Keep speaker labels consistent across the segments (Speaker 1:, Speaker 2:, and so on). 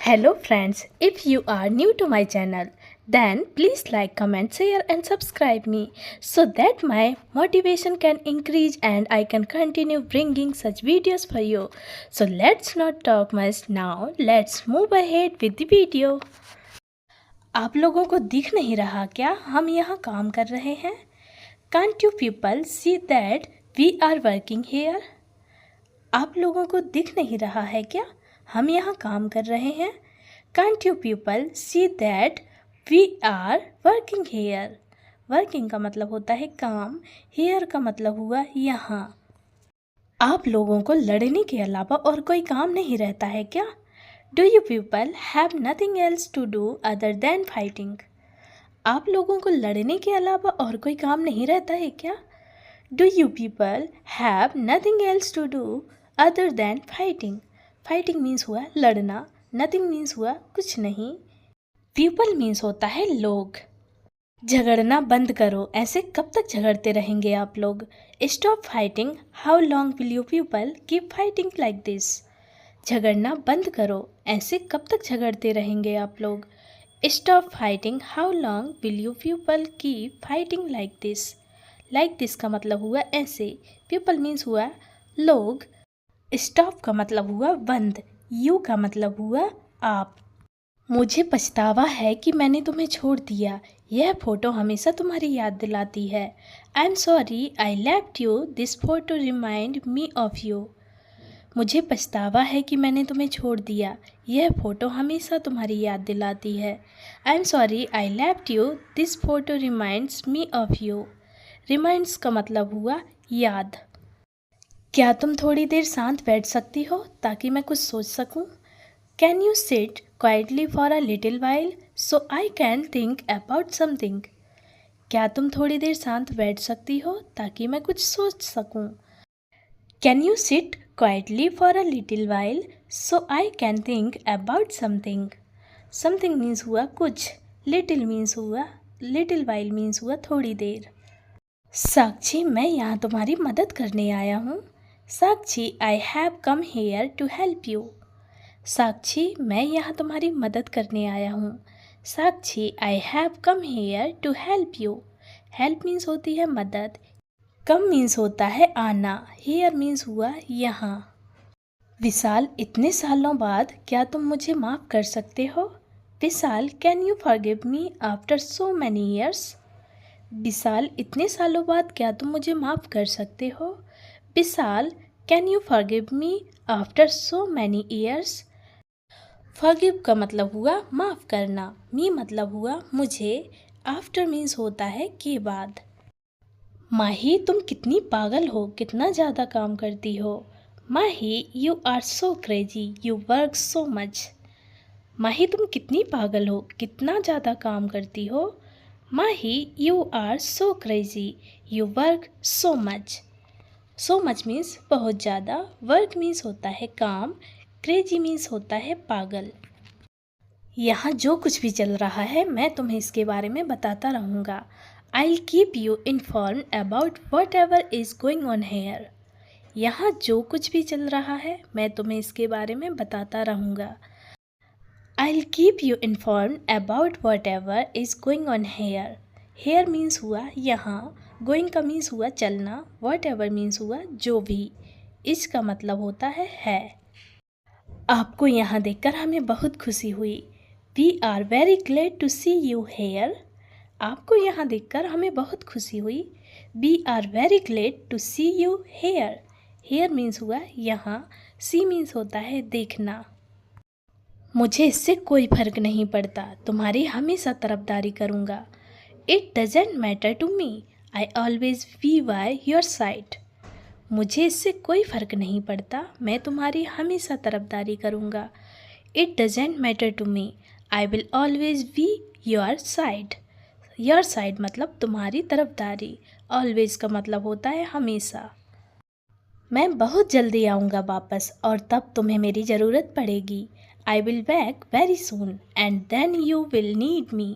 Speaker 1: Hello friends, if you are new to my channel, then please like, comment, share and subscribe me so that my motivation can increase and I can continue bringing such videos for you. So let's not talk much now, let's move ahead with the video. आप लोगों को दिख नहीं रहा क्या हम यहाँ काम कर रहे हैं? Can't you people see that we are working here? आप लोगों को दिख नहीं रहा है क्या हम यहाँ काम कर रहे हैं? Can't you people see that we are working here? Working का मतलब होता है काम, here का मतलब हुआ यहाँ। आप लोगों को लड़ने के अलावा और कोई काम नहीं रहता है क्या? Do you people have nothing else to do other than fighting? आप लोगों को लड़ने के अलावा और कोई काम नहीं रहता है क्या? Do you people have nothing else to do other than fighting? Fighting means हुआ लड़ना, नथिंग मीन्स हुआ कुछ नहीं, पीपल मीन्स होता है लोग। झगड़ना बंद करो, ऐसे कब तक झगड़ते रहेंगे आप लोग? Stop fighting, how long will you people keep fighting like this? झगड़ना बंद करो, ऐसे कब तक झगड़ते रहेंगे आप लोग? Stop fighting, how long will you people keep fighting like this? Like this का मतलब हुआ ऐसे, पीपल मीन्स हुआ लोग, स्टॉप का मतलब हुआ बंद, यू का मतलब हुआ आप। मुझे पछतावा है कि मैंने तुम्हें छोड़ दिया, यह फ़ोटो हमेशा तुम्हारी याद दिलाती है। I am sorry I left you, this photo remind me of you. मुझे पछतावा है कि मैंने तुम्हें छोड़ दिया, यह फ़ोटो हमेशा तुम्हारी याद दिलाती है। I am sorry I left you, this photo reminds me of you. Reminds का मतलब हुआ याद। क्या तुम थोड़ी देर शांत बैठ सकती हो ताकि मैं कुछ सोच सकूं? Can you sit quietly for a little while so I can think about something? क्या तुम थोड़ी देर शांत बैठ सकती हो ताकि मैं कुछ सोच सकूं? Can you sit quietly for a little while so I can think about something? Something means हुआ कुछ, लिटिल मीन्स हुआ, लिटिल वाइल मीन्स हुआ थोड़ी देर। साक्षी, मैं यहाँ तुम्हारी मदद करने आया हूँ। Sakshi, I have come here to help you. Sakshi, मैं यहाँ तुम्हारी मदद करने आया हूँ। Sakshi, I have come here to help you. Help means होती है मदद, कम मीन्स होता है आना, हेयर मीन्स हुआ यहाँ। विशाल, इतने सालों बाद क्या तुम मुझे माफ़ कर सकते हो? Vishal, can you forgive me after so many years? Vishal, इतने सालों बाद क्या तुम मुझे माफ़ कर सकते हो? Vishal, can you forgive me after so many years? Forgive का मतलब हुआ माफ़ करना, मी मतलब हुआ मुझे, आफ्टर मीन्स होता है के बाद। माही, तुम कितनी पागल हो, कितना ज़्यादा काम करती हो। Mahi, you are so crazy, you work so much. Mahi, तुम कितनी पागल हो, कितना ज़्यादा काम करती हो। Mahi, you are so crazy, you work so much. So much means बहुत ज़्यादा, वर्क मीन्स होता है काम, क्रेजी मीन्स होता है पागल। यहाँ जो कुछ भी चल रहा है मैं तुम्हें इसके बारे में बताता रहूँगा। I keep you inform about whatever is going on here. यहाँ जो कुछ भी चल रहा है मैं तुम्हें इसके बारे में बताता रहूँगा। I keep you inform about whatever is going on here. Here means हुआ यहाँ, गोइंग का मीन्स हुआ चलना, वॉट एवर मीन्स हुआ जो भी, इसका मतलब होता है। आपको यहाँ देखकर हमें बहुत खुशी हुई। We are very glad to see you here. आपको यहाँ देखकर हमें बहुत खुशी हुई। We are very glad to see you here. Here means हुआ यहाँ, सी मीन्स होता है देखना। मुझे इससे कोई फ़र्क नहीं पड़ता, तुम्हारी हमेशा तरफदारी करूँगा। It doesn't matter to me, I always be by your side. मुझे इससे कोई फ़र्क नहीं पड़ता, मैं तुम्हारी हमेशा तरफदारी करूँगा। It doesn't matter to me, I will always be your side. Your side मतलब तुम्हारी तरफदारी, ऑलवेज का मतलब होता है हमेशा। मैं बहुत जल्दी आऊँगा वापस और तब तुम्हें मेरी ज़रूरत पड़ेगी। I will back very soon and then you will need me.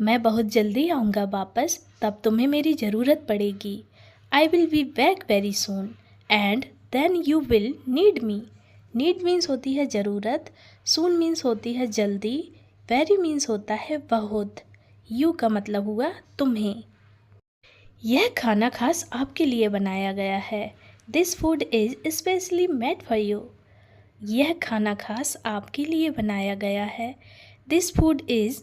Speaker 1: मैं बहुत जल्दी आऊँगा वापस, तब तुम्हें मेरी ज़रूरत पड़ेगी। I will be back very soon and then you will need me. Need means होती है ज़रूरत, सून मीन्स होती है जल्दी, वेरी मीन्स होता है बहुत, यू का मतलब हुआ तुम्हें। यह खाना खास आपके लिए बनाया गया है। This food is specially made for you. यह खाना खास आपके लिए बनाया गया है। This food is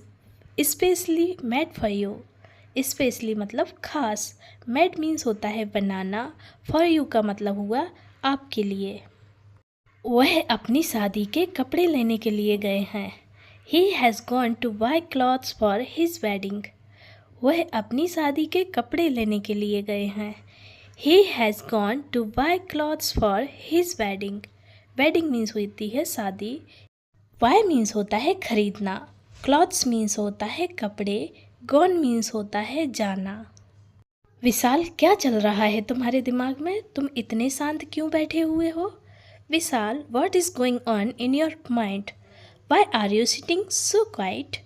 Speaker 1: specially made for you. Specially मतलब खास, मेड मीन्स होता है बनाना, फॉर यू का मतलब हुआ आपके लिए। वह अपनी शादी के कपड़े लेने के लिए गए हैं। He has gone to buy clothes for his wedding. वह अपनी शादी के कपड़े लेने के लिए गए हैं। He has gone to buy clothes for his wedding. Wedding means होती है शादी। Buy मीन्स होता है खरीदना। Clothes मीन्स होता है कपड़े। Gone मीन्स होता है जाना। विशाल, क्या चल रहा है तुम्हारे दिमाग में? तुम इतने शांत क्यों बैठे हुए हो? विशाल, what is going on in your mind? Why are you sitting so quiet?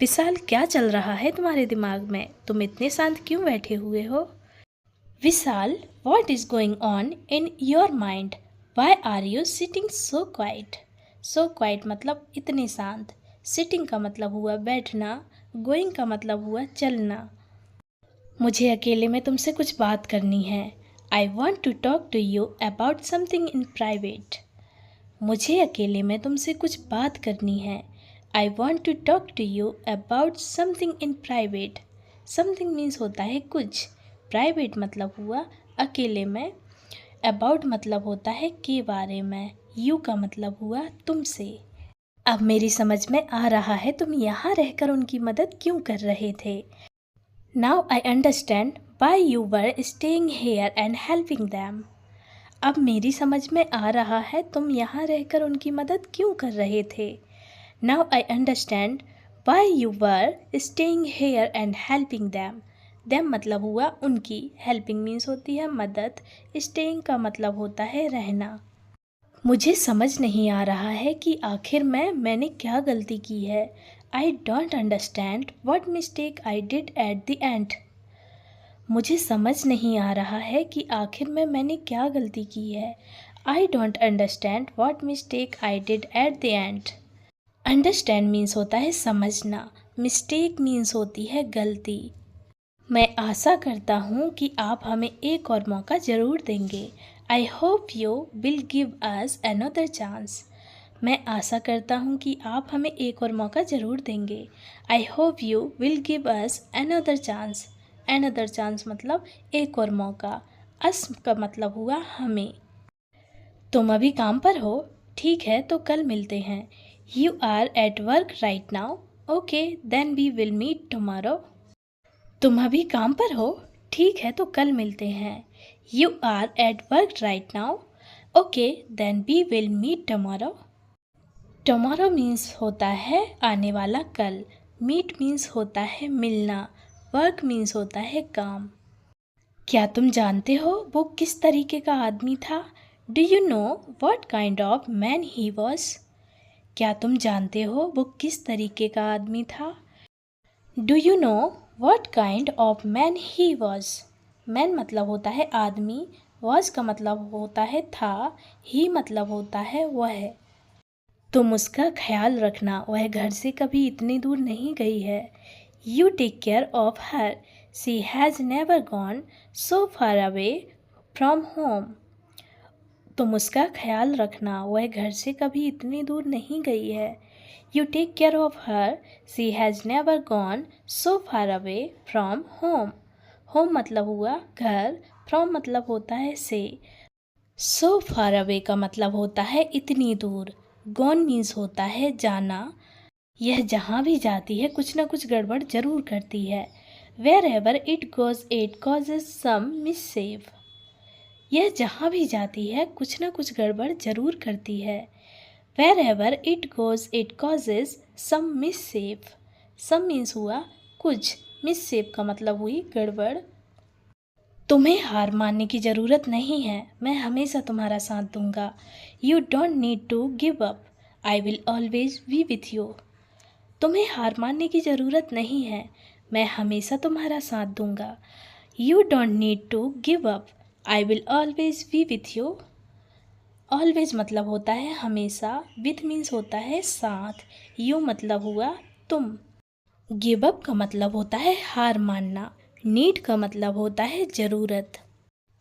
Speaker 1: विशाल, क्या चल रहा है तुम्हारे दिमाग में? तुम इतने शांत क्यों बैठे हुए हो? विशाल, what is going on in your mind? Why are you sitting so quiet? So quiet मतलब इतने शांत। Sitting का मतलब हुआ बैठना, going का मतलब हुआ चलना। मुझे अकेले में तुमसे कुछ बात करनी है। I want to talk to you about something in private. मुझे अकेले में तुमसे कुछ बात करनी है। I want to talk to you about something in private. Something means होता है कुछ, private मतलब हुआ अकेले में, about मतलब होता है के बारे में, you का मतलब हुआ तुमसे। अब मेरी समझ में आ रहा है तुम यहाँ रहकर उनकी मदद क्यों कर रहे थे। Now I understand why you were staying here and helping them. अब मेरी समझ में आ रहा है तुम यहाँ रहकर उनकी मदद क्यों कर रहे थे। Now I understand why you were staying here and helping them. Them मतलब हुआ उनकी, helping means होती है मदद, staying का मतलब होता है रहना। मुझे समझ नहीं आ रहा है कि आखिर मैंने क्या गलती की है। I don't understand what mistake I did at the end. मुझे समझ नहीं आ रहा है कि आखिर मैंने क्या गलती की है। I don't understand what mistake I did at the end. Understand means होता है समझना, mistake means होती है गलती। मैं आशा करता हूँ कि आप हमें एक और मौका ज़रूर देंगे। I hope you will give us another chance. मैं आशा करता हूँ कि आप हमें एक और मौका ज़रूर देंगे। I hope you will give us another chance. Another chance मतलब एक और मौका। us का मतलब हुआ हमें। तुम अभी काम पर हो? ठीक है, तो कल मिलते हैं। You are at work right now? Okay, then we will meet tomorrow. तुम अभी काम पर हो? ठीक है, तो कल मिलते हैं। You are at work right now? Okay, then we will meet tomorrow. Tomorrow means होता है आने वाला कल। Meet means होता है मिलना। Work means होता है काम। क्या तुम जानते हो वो किस तरीके का आदमी था? Do you know what kind of man he was? क्या तुम जानते हो वो किस तरीके का आदमी था? Do you know what kind of man he was? Man मतलब होता है आदमी, was का मतलब होता है था, he मतलब होता है वह। तुम उसका ख्याल रखना, वह घर से कभी इतनी दूर नहीं गई है। You take care of her. She has never gone so far away from home. तुम उसका ख्याल रखना, वह घर से कभी इतनी दूर नहीं गई है। You take care of her. She has never gone so far away from home. Home मतलब हुआ घर, from मतलब होता है से, so far away का मतलब होता है इतनी दूर, gone means होता है जाना। यह जहाँ भी जाती है कुछ ना कुछ गड़बड़ जरूर करती है। Wherever it goes it causes some mischief. यह जहाँ भी जाती है कुछ ना कुछ गड़बड़ जरूर करती है। Wherever it goes it causes some mischief. Some means हुआ कुछ, mischief का मतलब हुई गड़बड़। तुम्हें हार मानने की ज़रूरत नहीं है, मैं हमेशा तुम्हारा साथ दूंगा। You don't need to give up. I will always be with you. तुम्हें हार मानने की ज़रूरत नहीं है, मैं हमेशा तुम्हारा साथ दूंगा। You don't need to give up. I will always be with you. Always मतलब होता है हमेशा, विथ मीन्स होता है साथ, यू मतलब हुआ तुम। गिव अप का मतलब होता है हार मानना, नीड का मतलब होता है ज़रूरत।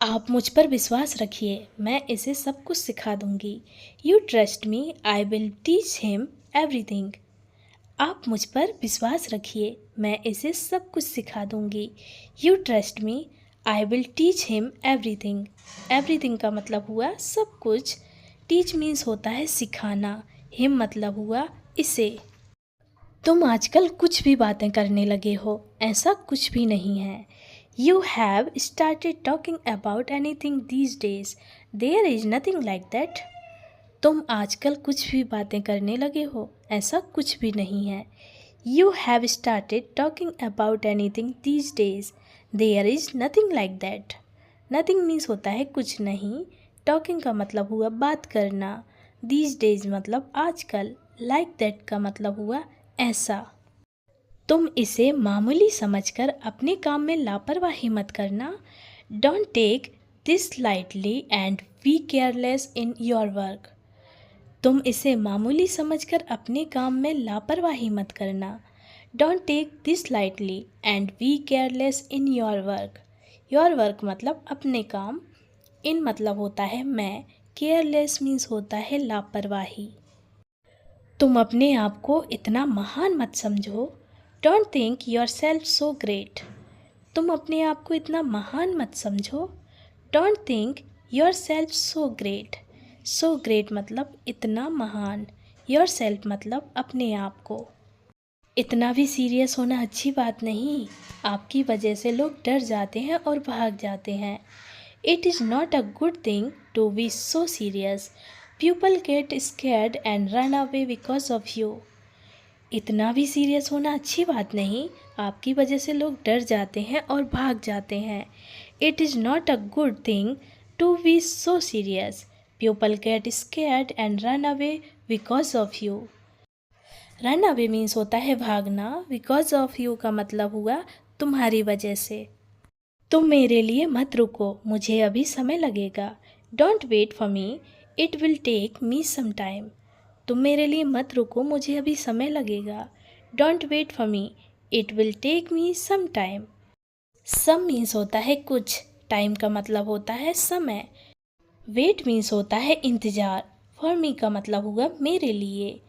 Speaker 1: आप मुझ पर विश्वास रखिए, मैं इसे सब कुछ सिखा दूंगी। You trust me, I will teach him everything. आप मुझ पर विश्वास रखिए, मैं इसे सब कुछ सिखा दूंगी। You trust me, I will teach him everything. Everything का मतलब हुआ सब कुछ, टीच मीन्स होता है सिखाना, हिम मतलब हुआ इसे। तुम आजकल कुछ भी बातें करने लगे हो, ऐसा कुछ भी नहीं है। You have started talking about anything these days, there is nothing like that. तुम आजकल कुछ भी बातें करने लगे हो, ऐसा कुछ भी नहीं है। You have started talking about anything these days, there is nothing like that. Nothing means होता है कुछ नहीं, टॉकिंग का मतलब हुआ बात करना, दीज डेज मतलब आजकल, लाइक दैट का मतलब हुआ ऐसा। तुम इसे मामूली समझकर अपने काम में लापरवाही मत करना। Don't take this lightly and be careless in your work. तुम इसे मामूली समझकर अपने काम में लापरवाही मत करना। Don't take this lightly and be careless in your work. Your work मतलब अपने काम, इन मतलब होता है मैं, केयरलेस मीन्स होता है लापरवाही। तुम अपने आप को इतना महान मत समझो। Don't think your self so great. तुम अपने आप को इतना महान मत समझो। Don't think your self so great. So great मतलब इतना महान, योर सेल्फ मतलब अपने आप को। इतना भी सीरियस होना अच्छी बात नहीं, आपकी वजह से लोग डर जाते हैं और भाग जाते हैं। It is not a good thing to be so serious, people get scared and run away because of you. इतना भी सीरियस होना अच्छी बात नहीं, आपकी वजह से लोग डर जाते हैं और भाग जाते हैं। It is not a good thing to be so serious, people get scared and run away because of you. Run away means होता है भागना, बिकॉज ऑफ यू का मतलब हुआ तुम्हारी वजह से। तुम मेरे लिए मत रुको, मुझे अभी समय लगेगा। Don't wait for me, it will take me some time. तुम मेरे लिए मत रुको, मुझे अभी समय लगेगा। Don't wait for me, it will take me some time. Some means होता है कुछ, टाइम का मतलब होता है समय। वेट मीन्स होता है इंतज़ार, फॉर मी का मतलब हुआ मेरे लिए।